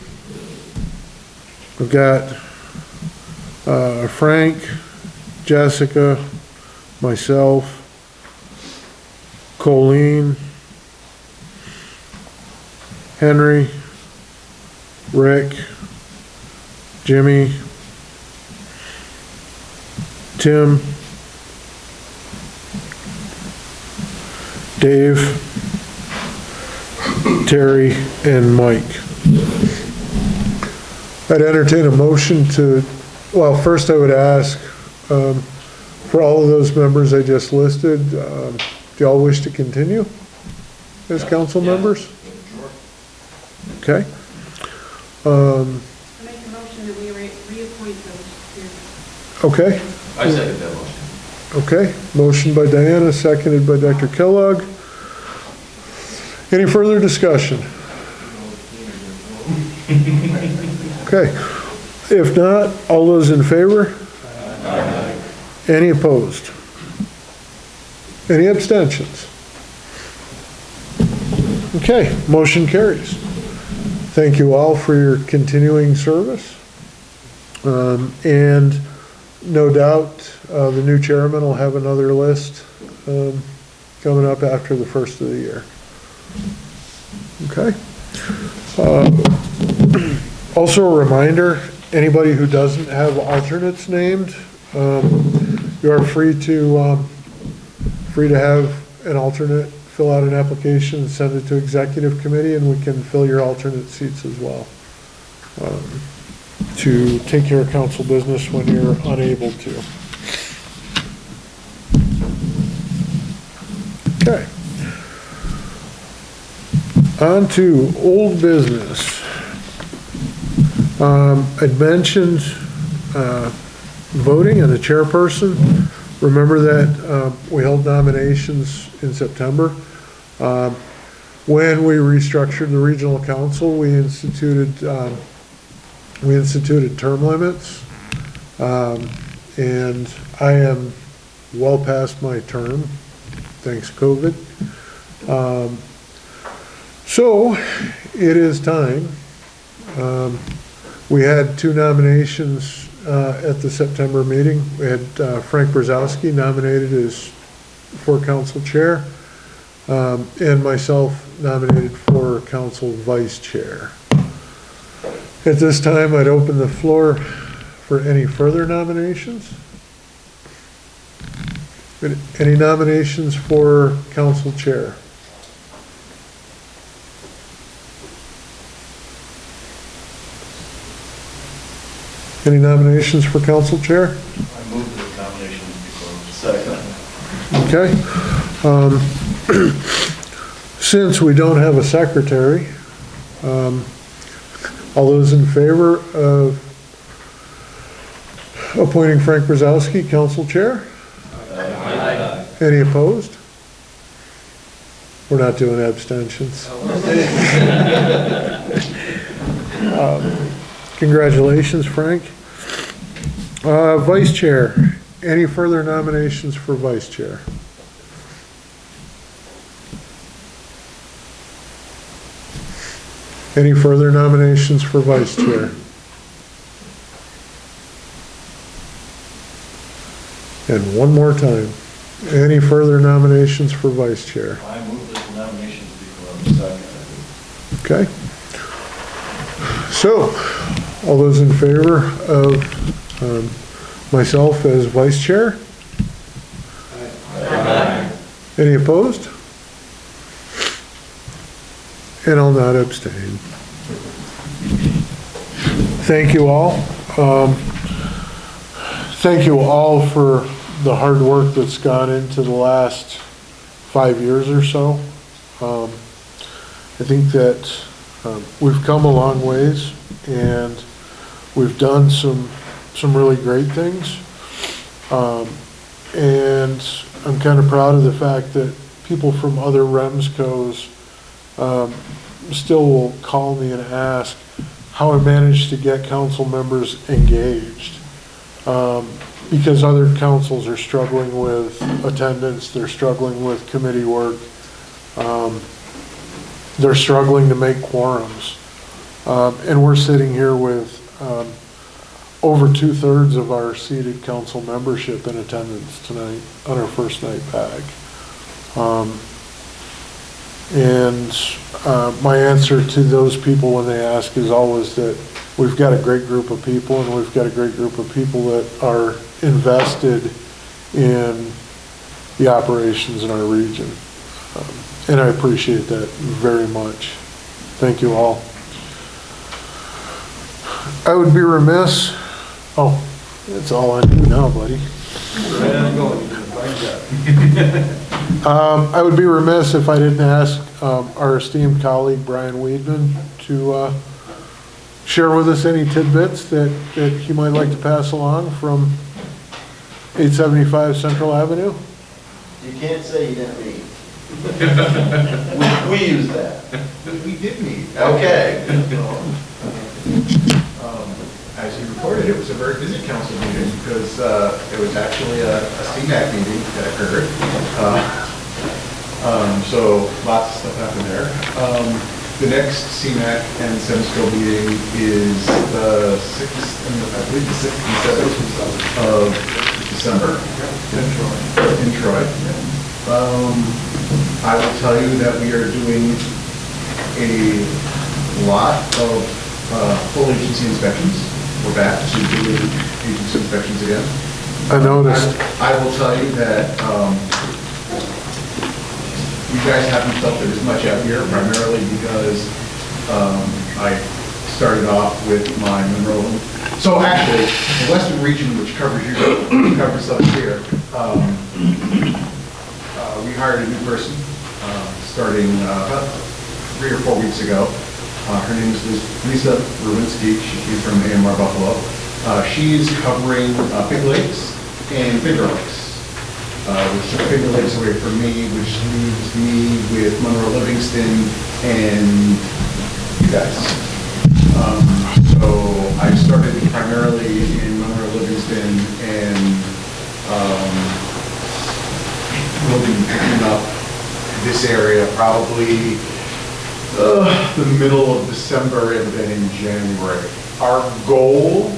we've got Frank, Jessica, myself, Colleen, Henry, Rick, Jimmy, Tim, Dave, Terry, and Mike. I'd entertain a motion to, well, first I would ask, For all of those members I just listed, do y'all wish to continue as council members? Okay. I make a motion that we reappoint those here. Okay, I second that motion. okay. Motion by Diana, seconded by Dr. Kellogg. Any further discussion? Okay. If not, all those in favor? Any opposed? Any abstentions? Okay, motion carries. Thank you all for your continuing service. And no doubt, the new chairman will have another list coming up after the first of the year. Okay. Also a reminder, anybody who doesn't have alternates named, you are free to have an alternate fill out an application and send it to executive committee, and we can fill your alternate seats as well, to take care of council business when you're unable to. Okay. On to old business. I'd mentioned voting and the chairperson. Remember that we held nominations in September. When we restructured the regional council, we instituted term limits, and I am well past my term, thanks COVID. So it is time. We had two nominations at the September meeting. We had Frank Brzezowski nominated as for council chair, and myself nominated for council vice chair. At this time, I'd open the floor for any further nominations. Any nominations for council chair? Any nominations for council chair? I move that the nominations be closed. Second. Since we don't have a secretary, all those in favor of appointing Frank Brzezowski council chair? Aye. Any opposed? We're not doing abstentions. Congratulations, Frank. Vice chair. Any further nominations for vice chair? Any further nominations for vice chair? And one more time. Any further nominations for vice chair? I move that the nominations be closed. Okay. So, all those in favor of myself as vice chair? Aye. Any opposed? And I'll not abstain. Thank you all. Thank you all for the hard work that's gone into the last 5 years or so. I think that we've come a long ways, and we've done some really great things. And I'm kind of proud of the fact that people from other REMSCOs still will call me and ask how I managed to get council members engaged. Because other councils are struggling with attendance, they're struggling with committee work, they're struggling to make quorums. And we're sitting here with over 2/3 of our seated council membership in attendance tonight on our first night back. And my answer to those people when they ask is always that we've got a great group of people, and we've got a great group of people that are invested in the operations in our region. And I appreciate that very much. Thank you all. I would be remiss, oh, that's all I do now, buddy. Right on going, you did a fine job. I would be remiss if I didn't ask our esteemed colleague Brian Weedman to share with us any tidbits that he might like to pass along from 875 Central Avenue. You can't say you didn't meet. We use that. We did meet. Okay. As you reported, it was a very busy council meeting because it was actually a CMAC meeting that occurred. So lots of stuff happened there. The next CMAC and Semsco meeting is the 6th, and I believe the 6th and 7th of December in Troy. I will tell you that we are doing a lot of full agency inspections. We're back to doing agency inspections again. I noticed. I will tell you that you guys haven't felt it as much out here, primarily because I started off with my Monroe. So actually, the Western region, which covers you, covers us here, we hired a new person starting about 3 or 4 weeks ago. Her name is Lisa Rowinski. She came from AMR Buffalo. She's covering Finger Lakes and Finger Lakes, which took Finger Lakes away from me, which leaves me with Monroe Livingston and you guys. So I started primarily in Monroe Livingston and we'll be picking up this area probably the middle of December and then in January. Our goal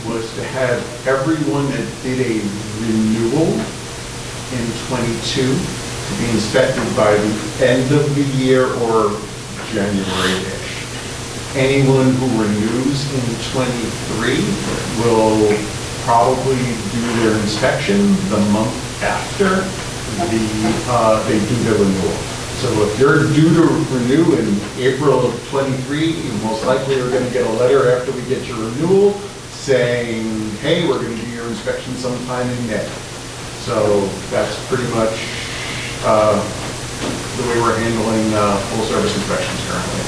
was to have everyone that did a renewal in '22 to be inspected by the end of the year or January-ish. Anyone who renews in '23 will probably do their inspection the month after they do their renewal. So if you're due to renew in April of '23, you most likely are going to get a letter after we get your renewal saying, hey, we're going to do your inspection sometime in May. So that's pretty much the way we're handling full service inspections currently.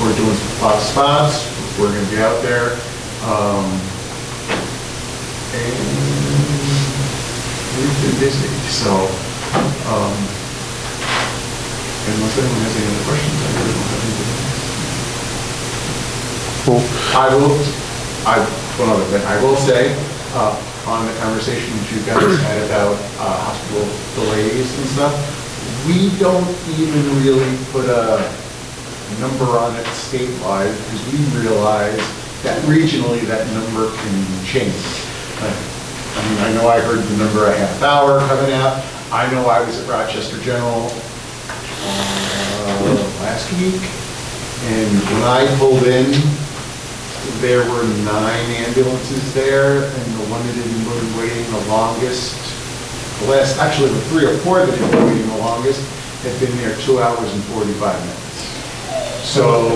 We're doing lots of spots. We're going to be out there. And we've been busy. So unless anyone has any other questions, I really don't have anything else. Cool. One other thing, I will say, on the conversation that you guys had about hospital delays and stuff, we don't even really put a number on it statewide because we realize that regionally that number can change. I mean, I know I heard the number a half hour coming out. I know I was at Rochester General last week, and when I pulled in, there were 9 ambulances there, and the one that had been waiting the longest, actually the 3 or 4 that had been waiting the longest, had been there 2 hours and 45 minutes. So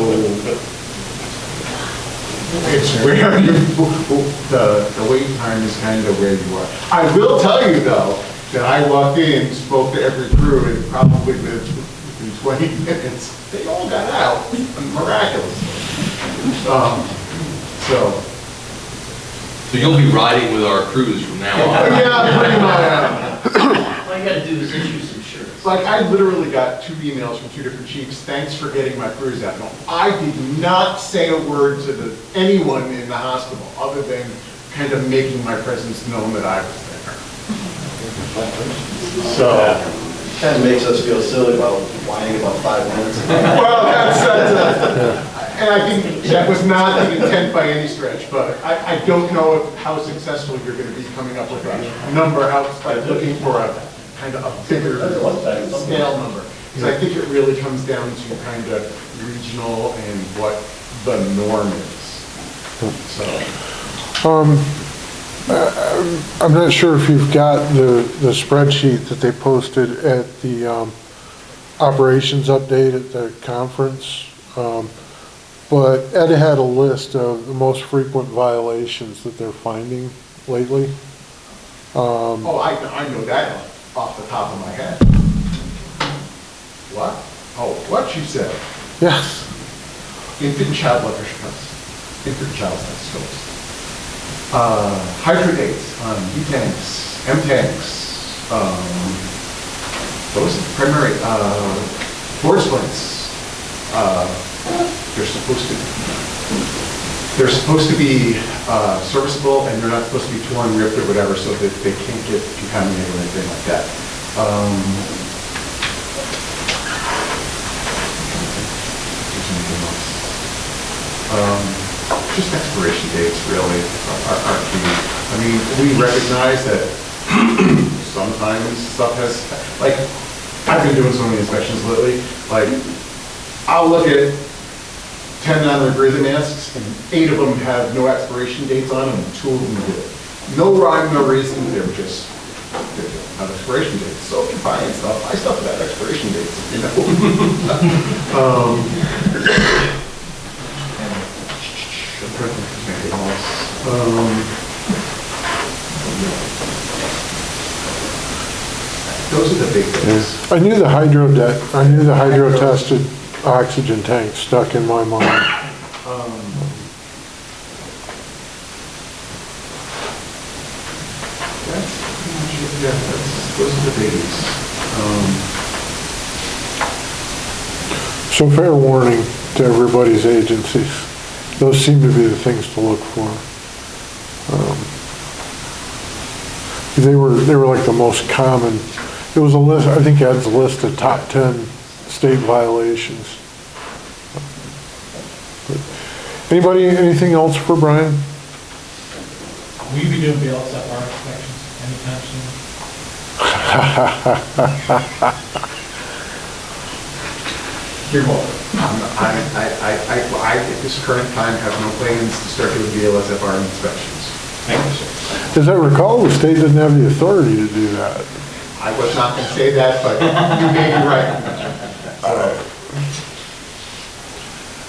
it's where the wait time is kind of where you are. I will tell you though, that I walked in, spoke to every crew, and probably within 20 minutes, they all got out miraculously. So you'll be riding with our crews from now on? Yeah, pretty much. All you gotta do is issue some shirts. Like, I literally got 2 emails from 2 different chiefs, thanks for getting my crews out. No, I did not say a word to anyone in the hospital, other than kind of making my presence known that I was there. So. Kind of makes us feel silly about whining about 5 minutes. Well, and I think that was not the intent by any stretch, but I don't know how successful you're going to be coming up with a number outside, looking for a kind of a bigger scale number. Because I think it really comes down to kind of regional and what the norm is. So. I'm not sure if you've got the spreadsheet that they posted at the operations update at the conference, but Ed had a list of the most frequent violations that they're finding lately. Oh, I know that off the top of my head. What? Oh, what you said? Yes. Infant and child blood pressure tests. Infant and child stethoscopes. Hydrodates on B-tanks, M-tanks, those are primary, board splints. They're supposed to be serviceable, and they're not supposed to be torn, ripped, or whatever, so that they can't get contaminated or anything like that. Just expiration dates really are key. I mean, we recognize that sometimes stuff has, like, I've been doing so many inspections lately, like, I'll look at 10 non-rebreathing masks, and 8 of them have no expiration dates on them, and 2 of them do. No rhyme, no reason, they were just, they don't have expiration dates. So if you buy stuff, buy stuff that expiration dates, you know? Those are the big things. I knew the hydro tested oxygen tank stuck in my mind. Those are the biggies. So fair warning to everybody's agencies. Those seem to be the things to look for. They were like the most common. It was a list, I think Ed's list of top 10 state violations. Anybody, anything else for Brian? Will you be doing BLSFR inspections anytime soon? You're welcome. I, at this current time, have no plans to start doing BLSFR inspections. Thank you, sir. As I recall, the state didn't have the authority to do that. I was not going to say that, but you may be right.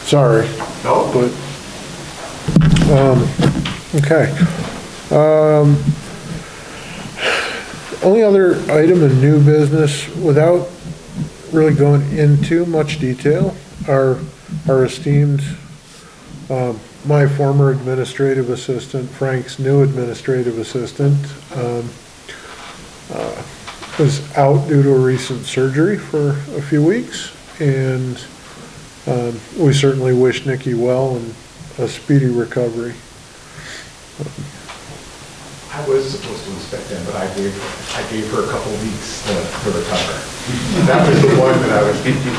Sorry. No? But, okay. Only other item in new business, without really going into much detail, our esteemed, my former administrative assistant, Frank's new administrative assistant, was out due to a recent surgery for a few weeks, and we certainly wish Nikki well and a speedy recovery. I was supposed to inspect them, but I gave her a couple of weeks to recover. That was the one that I was thinking.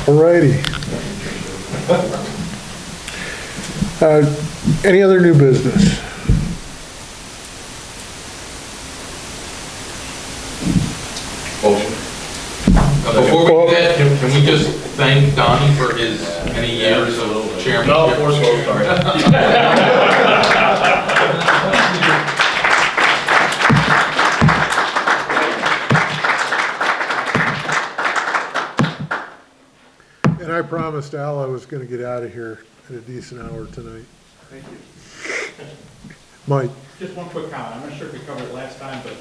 Alrighty. Any other new business? Motion. Before we do that, can we just thank Donnie for his many years of chairmanship? No, of course, sorry. And I promised Al I was gonna get out of here at a decent hour tonight. Thank you. Mike? Just one quick comment. I'm not sure if we covered it last time, but,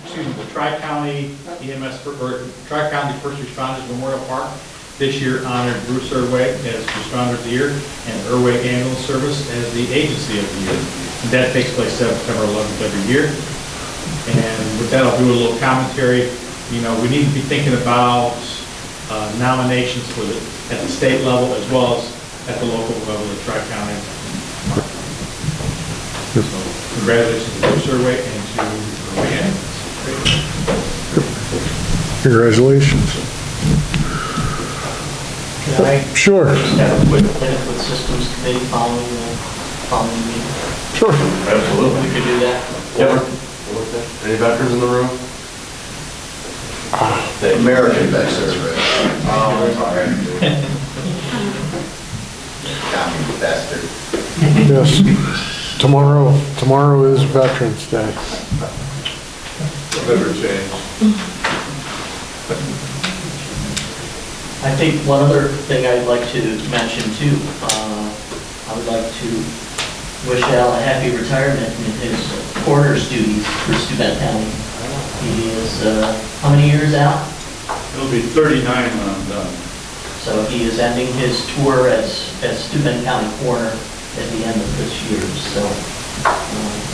excuse me, the Tri-County EMS, or Tri-County First Responders Memorial Park this year honored Bruce Irway as Responder of the Year and Irway Ambulance Service as the Agency of the Year. And that takes place September 11th every year. And with that, I'll do a little commentary. You know, we need to be thinking about nominations for at the state level as well as at the local level of Tri-County. So congratulations to Bruce Irway and to Irway Ambulance. Congratulations. Can I Sure. just have a quick minute with Systems Committee following the meeting? Sure. Absolutely. We could do that? Yep. Any veterans in the room? The American veterans, right? Oh, sorry. County bastard. Yes. Tomorrow is Veterans Day. Never change. I think one other thing I'd like to mention too, I would like to wish Al a happy retirement in his coroner's duties for Steuben County. He is, how many years out? It'll be 39 when I'm done. So he is ending his tour as Steuben County coroner at the end of this year. So,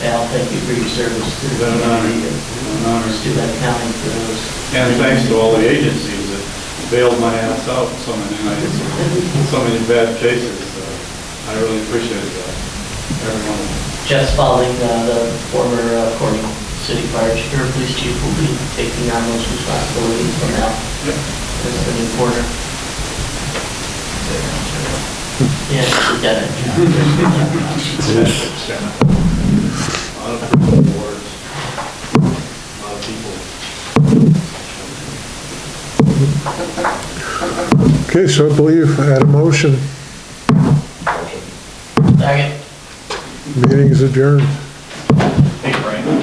Al, thank you for your service to the community of Steuben County for those. And thanks to all the agencies that bailed my ass out so many nights, so many bad cases. I really appreciate that, everyone. Jess Spalding, the former Corning City Fire Chief, or Police Chief, will be taking on those responsibilities from Al as the new coroner. Yeah, Lieutenant. A lot of people awards, a lot of people. Okay, so I believe I had a motion. Second. Meeting is adjourned.